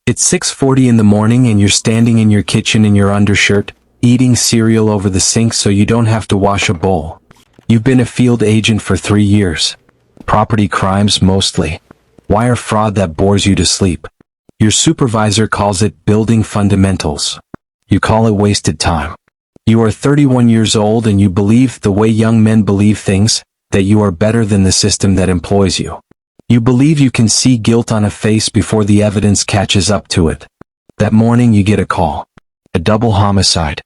It's 6:40 in the morning and you're standing in your kitchen in your undershirt, eating cereal over the sink so you don't have to wash a bowl. You've been a field agent for 3 years. Property crimes mostly. Wire fraud that bores you to sleep. Your supervisor calls it building fundamentals. You call it wasted time. You are 31 years old and you believe the way young men believe things, that you are better than the system that employs you. You believe you can see guilt on a face before the evidence catches up to it. That morning you get a call. A double homicide.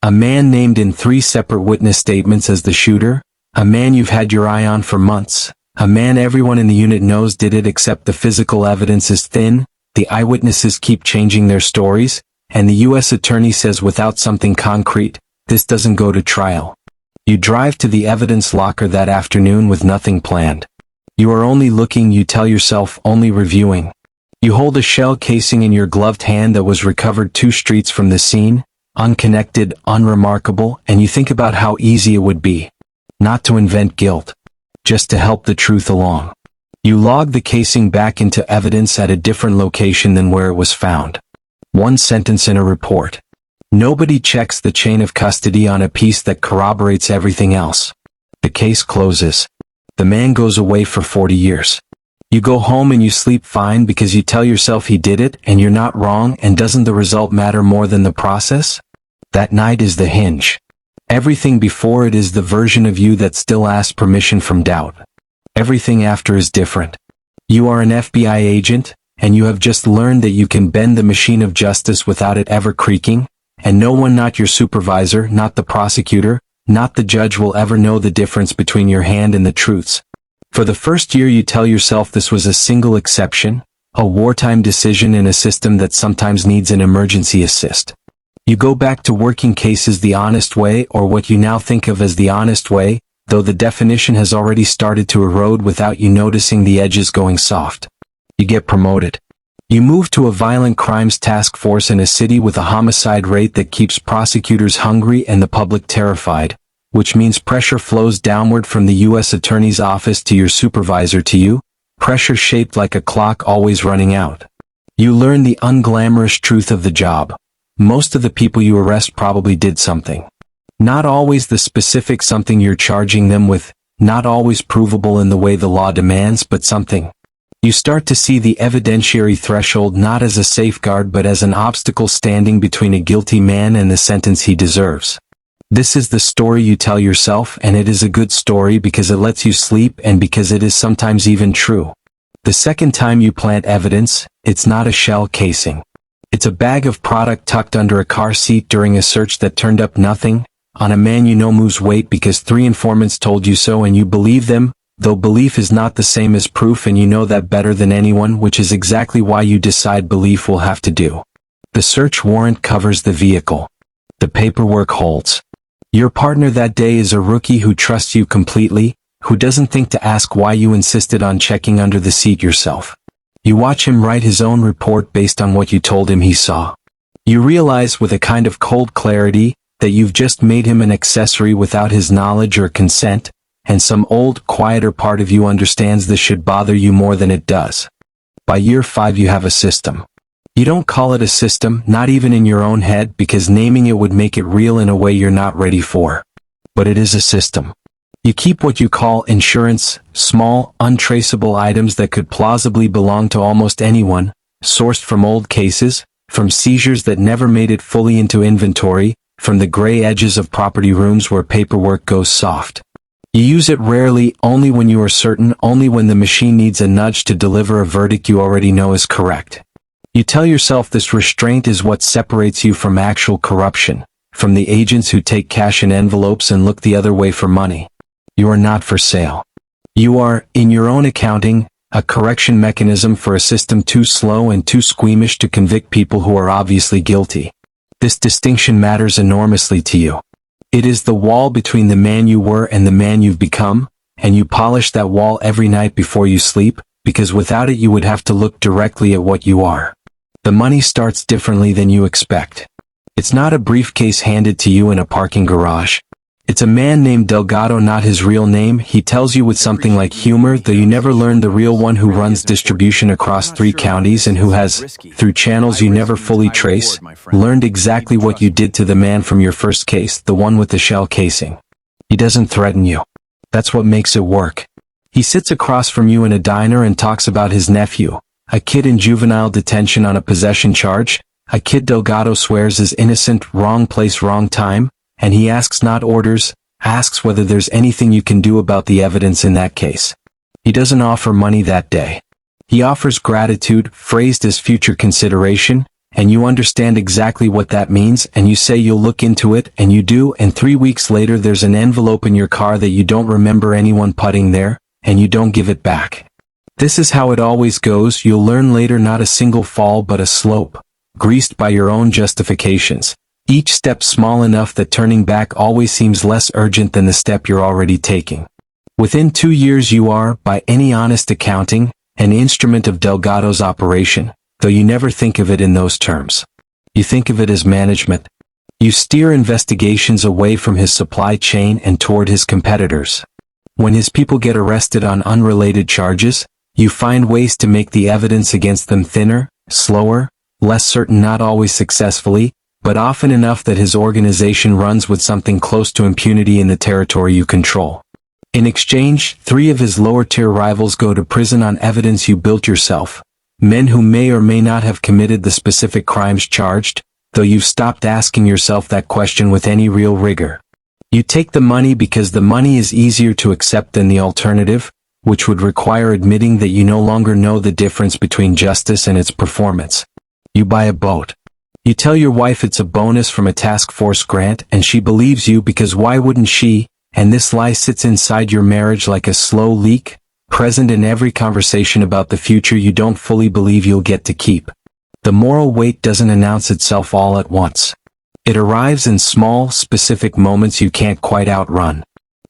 A man named in 3 separate witness statements as the shooter. A man you've had your eye on for months. A man everyone in the unit knows did it except the physical evidence is thin, the eyewitnesses keep changing their stories, and the U.S. attorney says without something concrete, this doesn't go to trial. You drive to the evidence locker that afternoon with nothing planned. You are only looking, you tell yourself, only reviewing. You hold a shell casing in your gloved hand that was recovered 2 streets from the scene, unconnected, unremarkable, and you think about how easy it would be. Not to invent guilt. Just to help the truth along. You log the casing back into evidence at a different location than where it was found. 1 sentence in a report. Nobody checks the chain of custody on a piece that corroborates everything else. The case closes. The man goes away for 40 years. You go home and you sleep fine because you tell yourself he did it and you're not wrong, and doesn't the result matter more than the process? That night is the hinge. Everything before it is the version of you that still asks permission from doubt. Everything after is different. You are an FBI agent, and you have just learned that you can bend the machine of justice without it ever creaking, and no one, not your supervisor, not the prosecutor, not the judge, will ever know the difference between your hand and the truths. For the first year you tell yourself this was a single exception, a wartime decision in a system that sometimes needs an emergency assist. You go back to working cases the honest way, or what you now think of as the honest way, though the definition has already started to erode without you noticing the edges going soft. You get promoted. You move to a violent crimes task force in a city with a homicide rate that keeps prosecutors hungry and the public terrified, which means pressure flows downward from the U.S. Attorney's office to your supervisor to you, pressure shaped like a clock always running out. You learn the unglamorous truth of the job. Most of the people you arrest probably did something. Not always the specific something you're charging them with, not always provable in the way the law demands, but something. You start to see the evidentiary threshold not as a safeguard but as an obstacle standing between a guilty man and the sentence he deserves. This is the story you tell yourself, and it is a good story because it lets you sleep and because it is sometimes even true. The second time you plant evidence, it's not a shell casing. It's a bag of product tucked under a car seat during a search that turned up nothing, on a man you know moves weight because 3 informants told you so and you believe them, though belief is not the same as proof and you know that better than anyone, which is exactly why you decide belief will have to do. The search warrant covers the vehicle. The paperwork holds. Your partner that day is a rookie who trusts you completely, who doesn't think to ask why you insisted on checking under the seat yourself. You watch him write his own report based on what you told him he saw. You realize with a kind of cold clarity that you've just made him an accessory without his knowledge or consent, and some old, quieter part of you understands this should bother you more than it does. By year 5 you have a system. You don't call it a system, not even in your own head, because naming it would make it real in a way you're not ready for. But it is a system. You keep what you call insurance, small, untraceable items that could plausibly belong to almost anyone, sourced from old cases, from seizures that never made it fully into inventory, from the gray edges of property rooms where paperwork goes soft. You use it rarely, only when you are certain, only when the machine needs a nudge to deliver a verdict you already know is correct. You tell yourself this restraint is what separates you from actual corruption, from the agents who take cash in envelopes and look the other way for money. You are not for sale. You are, in your own accounting, a correction mechanism for a system too slow and too squeamish to convict people who are obviously guilty. This distinction matters enormously to you. It is the wall between the man you were and the man you've become, and you polish that wall every night before you sleep, because without it you would have to look directly at what you are. The money starts differently than you expect. It's not a briefcase handed to you in a parking garage. It's a man named Delgado, not his real name. He tells you with something like humor, though you never learn the real one, who runs distribution across 3 counties and who has, through channels you never fully trace, learned exactly what you did to the man from your first case, the one with the shell casing. He doesn't threaten you. That's what makes it work. He sits across from you in a diner and talks about his nephew, a kid in juvenile detention on a possession charge, a kid Delgado swears is innocent, wrong place, wrong time, and he asks not orders, asks whether there's anything you can do about the evidence in that case. He doesn't offer money that day. He offers gratitude, phrased as future consideration, and you understand exactly what that means, and you say you'll look into it, and you do, and 3 weeks later there's an envelope in your car that you don't remember anyone putting there, and you don't give it back. This is how it always goes. You'll learn later, not a single fall but a slope, greased by your own justifications. Each step small enough that turning back always seems less urgent than the step you're already taking. Within 2 years you are, by any honest accounting, an instrument of Delgado's operation, though you never think of it in those terms. You think of it as management. You steer investigations away from his supply chain and toward his competitors. When his people get arrested on unrelated charges, you find ways to make the evidence against them thinner, slower, less certain, not always successfully, but often enough that his organization runs with something close to impunity in the territory you control. In exchange, 3 of his lower-tier rivals go to prison on evidence you built yourself, men who may or may not have committed the specific crimes charged, though you've stopped asking yourself that question with any real rigor. You take the money because the money is easier to accept than the alternative, which would require admitting that you no longer know the difference between justice and its performance. You buy a boat. You tell your wife it's a bonus from a task force grant, and she believes you because why wouldn't she? And this lie sits inside your marriage like a slow leak, present in every conversation about the future you don't fully believe you'll get to keep. The moral weight doesn't announce itself all at once. It arrives in small, specific moments you can't quite outrun.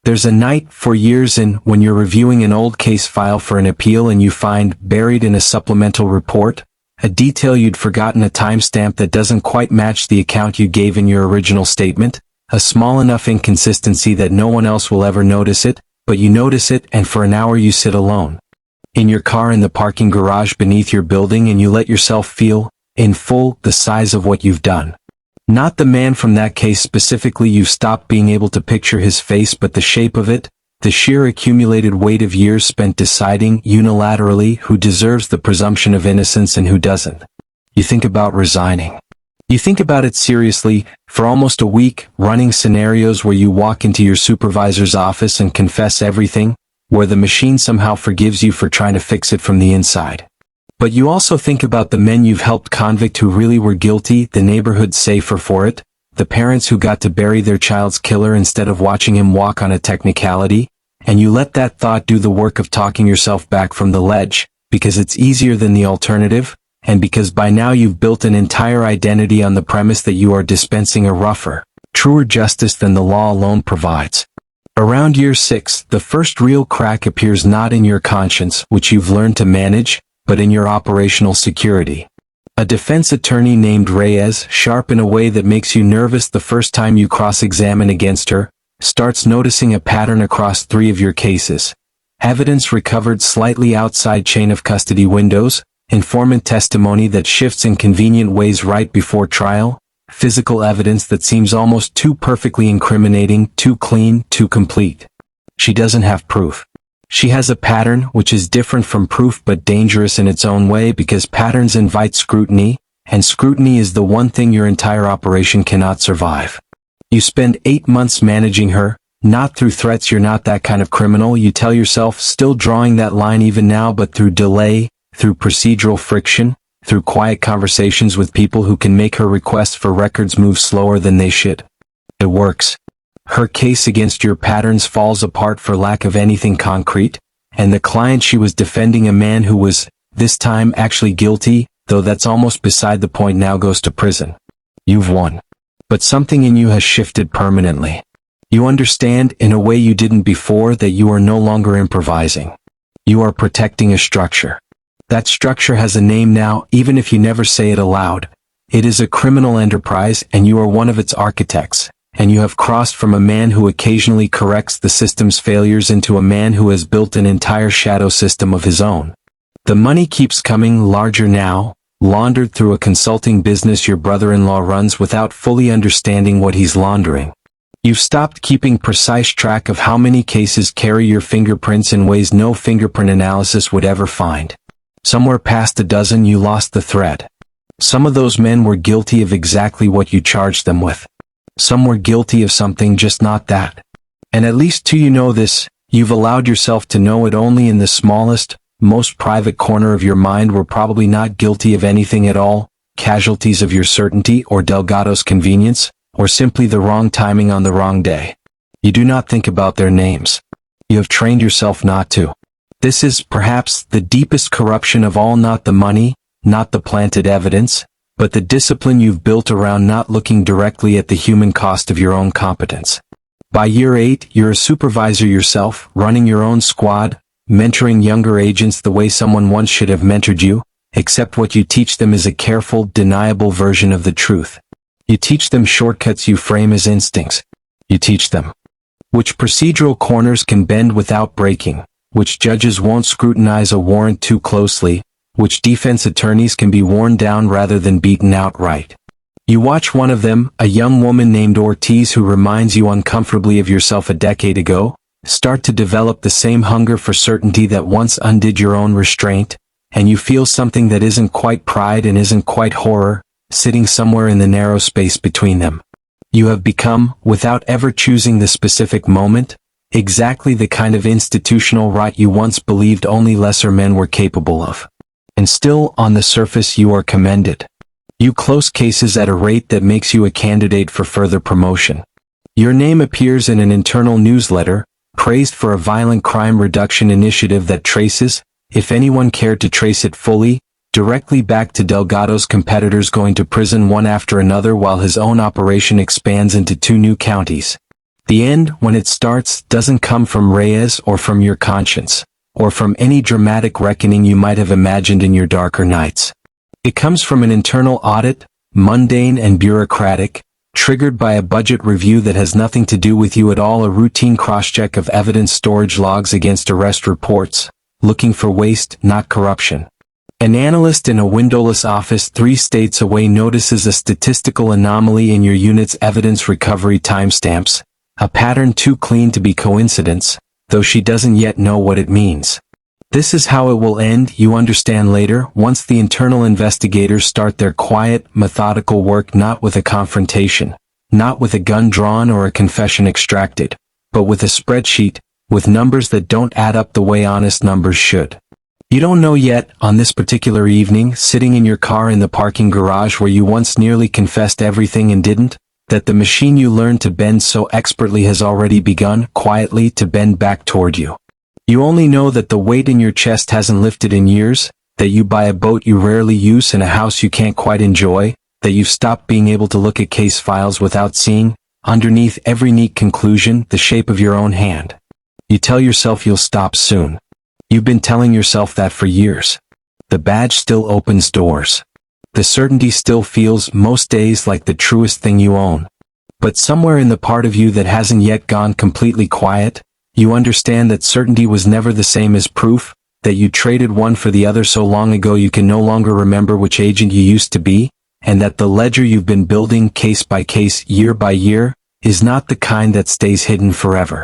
There's a night, for years in, when you're reviewing an old case file for an appeal and you find, buried in a supplemental report, a detail you'd forgotten, a timestamp that doesn't quite match the account you gave in your original statement, a small enough inconsistency that no one else will ever notice it, but you notice it, and for an hour you sit alone in your car in the parking garage beneath your building, and you let yourself feel, in full, the size of what you've done. Not the man from that case specifically, you've stopped being able to picture his face, but the shape of it, the sheer accumulated weight of years spent deciding, unilaterally, who deserves the presumption of innocence and who doesn't. You think about resigning. You think about it seriously, for almost a week, running scenarios where you walk into your supervisor's office and confess everything, where the machine somehow forgives you for trying to fix it from the inside. But you also think about the men you've helped convict who really were guilty, the neighborhood safer for it, the parents who got to bury their child's killer instead of watching him walk on a technicality, and you let that thought do the work of talking yourself back from the ledge, because it's easier than the alternative, and because by now you've built an entire identity on the premise that you are dispensing a rougher, truer justice than the law alone provides. Around year 6, the first real crack appears not in your conscience, which you've learned to manage, but in your operational security. A defense attorney named Reyes, sharp in a way that makes you nervous the first time you cross-examine against her, starts noticing a pattern across 3 of your cases. Evidence recovered slightly outside chain of custody windows, informant testimony that shifts in convenient ways right before trial, physical evidence that seems almost too perfectly incriminating, too clean, too complete. She doesn't have proof. She has a pattern, which is different from proof but dangerous in its own way, because patterns invite scrutiny, and scrutiny is the one thing your entire operation cannot survive. You spend 8 months managing her, not through threats, you're not that kind of criminal, you tell yourself, still drawing that line even now, but through delay, through procedural friction, through quiet conversations with people who can make her requests for records move slower than they should. It works. Her case against your patterns falls apart for lack of anything concrete, and the client she was defending, a man who was, this time, actually guilty, though that's almost beside the point, now goes to prison. You've won. But something in you has shifted permanently. You understand, in a way you didn't before, that you are no longer improvising. You are protecting a structure. That structure has a name now, even if you never say it aloud. It is a criminal enterprise, and you are one of its architects, and you have crossed from a man who occasionally corrects the system's failures into a man who has built an entire shadow system of his own. The money keeps coming larger now, laundered through a consulting business your brother-in-law runs without fully understanding what he's laundering. You've stopped keeping precise track of how many cases carry your fingerprints in ways no fingerprint analysis would ever find. Somewhere past a dozen you lost the thread. Some of those men were guilty of exactly what you charged them with. Some were guilty of something, just not that. And at least two you know this, you've allowed yourself to know it only in the smallest, most private corner of your mind were probably not guilty of anything at all, casualties of your certainty or Delgado's convenience, or simply the wrong timing on the wrong day. You do not think about their names. You have trained yourself not to. This is, perhaps, the deepest corruption of all, not the money, not the planted evidence, but the discipline you've built around not looking directly at the human cost of your own competence. By year 8, you're a supervisor yourself, running your own squad, mentoring younger agents the way someone once should have mentored you, except what you teach them is a careful, deniable version of the truth. You teach them shortcuts you frame as instincts. You teach them which procedural corners can bend without breaking, which judges won't scrutinize a warrant too closely, which defense attorneys can be worn down rather than beaten outright. You watch one of them, a young woman named Ortiz who reminds you uncomfortably of yourself a decade ago, start to develop the same hunger for certainty that once undid your own restraint, and you feel something that isn't quite pride and isn't quite horror, sitting somewhere in the narrow space between them. You have become, without ever choosing the specific moment, exactly the kind of institutional rot you once believed only lesser men were capable of. And still, on the surface, you are commended. You close cases at a rate that makes you a candidate for further promotion. Your name appears in an internal newsletter, praised for a violent crime reduction initiative that traces, if anyone cared to trace it fully, directly back to Delgado's competitors going to prison one after another while his own operation expands into 2 new counties. The end, when it starts, doesn't come from Reyes or from your conscience, or from any dramatic reckoning you might have imagined in your darker nights. It comes from an internal audit, mundane and bureaucratic, triggered by a budget review that has nothing to do with you at all, a routine cross-check of evidence storage logs against arrest reports, looking for waste, not corruption. An analyst in a windowless office 3 states away notices a statistical anomaly in your unit's evidence recovery timestamps, a pattern too clean to be coincidence, though she doesn't yet know what it means. This is how it will end, you understand later, once the internal investigators start their quiet, methodical work, not with a confrontation, not with a gun drawn or a confession extracted, but with a spreadsheet, with numbers that don't add up the way honest numbers should. You don't know yet, on this particular evening, sitting in your car in the parking garage where you once nearly confessed everything and didn't, that the machine you learned to bend so expertly has already begun, quietly, to bend back toward you. You only know that the weight in your chest hasn't lifted in years, that you buy a boat you rarely use and a house you can't quite enjoy, that you've stopped being able to look at case files without seeing, underneath every neat conclusion, the shape of your own hand. You tell yourself you'll stop soon. You've been telling yourself that for years. The badge still opens doors. The certainty still feels, most days, like the truest thing you own. But somewhere in the part of you that hasn't yet gone completely quiet, you understand that certainty was never the same as proof, that you traded one for the other so long ago you can no longer remember which agent you used to be, and that the ledger you've been building case by case, year by year, is not the kind that stays hidden forever.